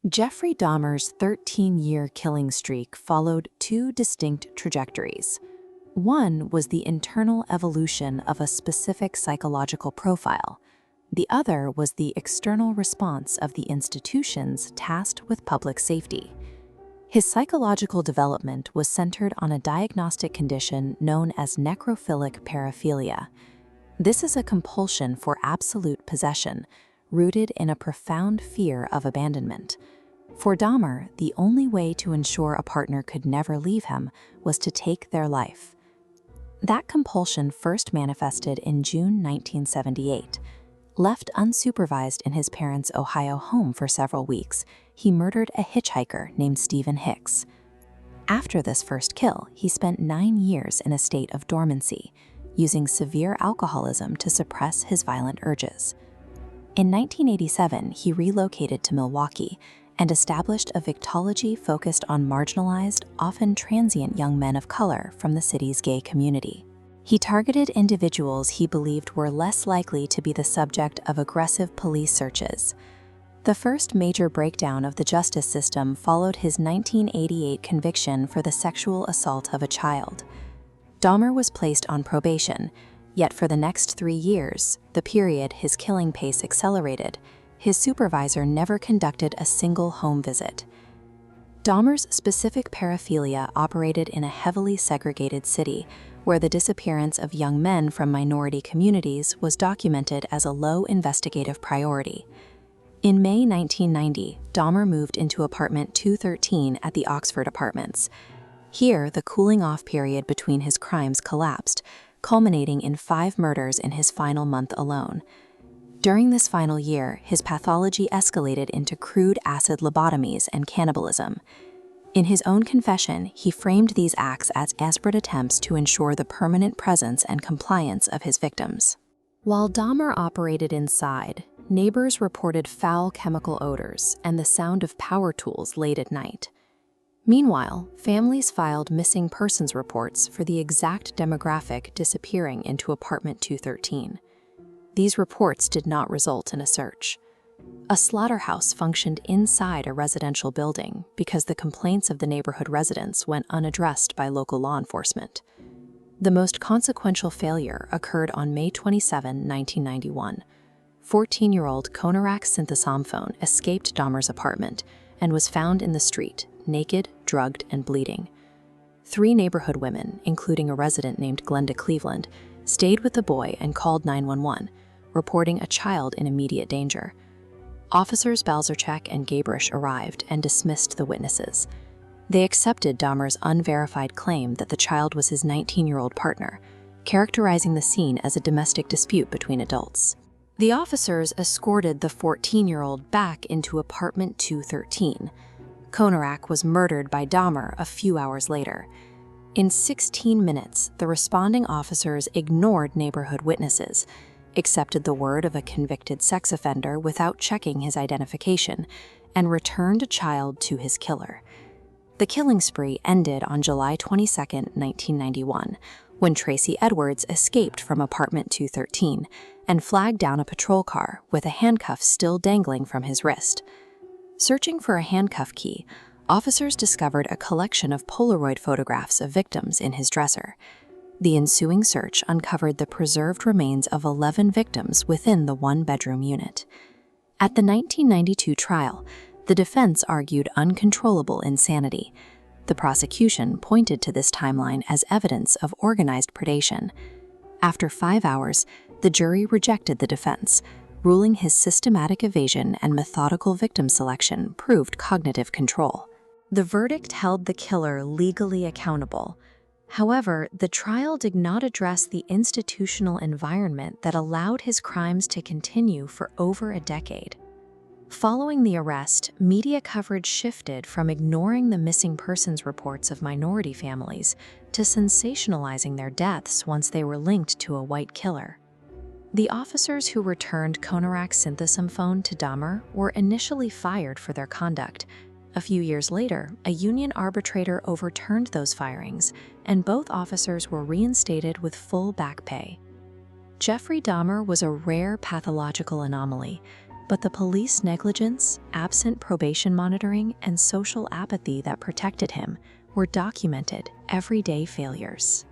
Jeffrey Dahmer's 13-year killing streak followed two distinct trajectories. One was the internal evolution of a specific psychological profile. The other was the external response of the institutions tasked with public safety. His psychological development was centered on a diagnostic condition known as necrophilic paraphilia. This is a compulsion for absolute possession, rooted in a profound fear of abandonment. For Dahmer, the only way to ensure a partner could never leave him was to take their life. That compulsion first manifested in June 1978. Left unsupervised in his parents' Ohio home for several weeks, he murdered a hitchhiker named Stephen Hicks. After this first kill, he spent 9 years in a state of dormancy, using severe alcoholism to suppress his violent urges. In 1987, he relocated to Milwaukee and established a victology focused on marginalized, often transient young men of color from the city's gay community. He targeted individuals he believed were less likely to be the subject of aggressive police searches. The first major breakdown of the justice system followed his 1988 conviction for the sexual assault of a child. Dahmer was placed on probation, yet for the next 3 years, the period his killing pace accelerated, his supervisor never conducted a single home visit. Dahmer's specific paraphilia operated in a heavily segregated city, where the disappearance of young men from minority communities was documented as a low investigative priority. In May 1990, Dahmer moved into apartment 213 at the Oxford Apartments. Here, the cooling-off period between his crimes collapsed, culminating in 5 murders in his final month alone. During this final year, his pathology escalated into crude acid lobotomies and cannibalism. In his own confession, he framed these acts as desperate attempts to ensure the permanent presence and compliance of his victims. While Dahmer operated inside, neighbors reported foul chemical odors and the sound of power tools late at night. Meanwhile, families filed missing persons reports for the exact demographic disappearing into apartment 213. These reports did not result in a search. A slaughterhouse functioned inside a residential building because the complaints of the neighborhood residents went unaddressed by local law enforcement. The most consequential failure occurred on May 27, 1991. 14-year-old Konarak synthesize escaped Dahmer's apartment and was found in the street, naked, drugged, and bleeding. 3 neighborhood women, including a resident named Glenda Cleveland, stayed with the boy and called 911, reporting a child in immediate danger. Officers Balzerchek and Gabrish arrived and dismissed the witnesses. They accepted Dahmer's unverified claim that the child was his 19-year-old partner, characterizing the scene as a domestic dispute between adults. The officers escorted the 14-year-old back into apartment 213. Konarak was murdered by Dahmer a few hours later. In 16 minutes, the responding officers ignored neighborhood witnesses, accepted the word of a convicted sex offender without checking his identification, and returned a child to his killer. The killing spree ended on July 22, 1991, when Tracy Edwards escaped from apartment 213 and flagged down a patrol car with a handcuff still dangling from his wrist. Searching for a handcuff key, officers discovered a collection of Polaroid photographs of victims in his dresser. The ensuing search uncovered the preserved remains of 11 victims within the one-bedroom unit. At the 1992 trial, the defense argued uncontrollable insanity. The prosecution pointed to this timeline as evidence of organized predation. After 5 hours, the jury rejected the defense, ruling his systematic evasion and methodical victim selection proved cognitive control. The verdict held the killer legally accountable. However, the trial did not address the institutional environment that allowed his crimes to continue for over a decade. Following the arrest, media coverage shifted from ignoring the missing persons reports of minority families to sensationalizing their deaths once they were linked to a white killer. The officers who returned Konarak's synthesize to Dahmer were initially fired for their conduct. A few years later, a union arbitrator overturned those firings, and both officers were reinstated with full back pay. Jeffrey Dahmer was a rare pathological anomaly. But the police negligence, absent probation monitoring, and social apathy that protected him were documented everyday failures.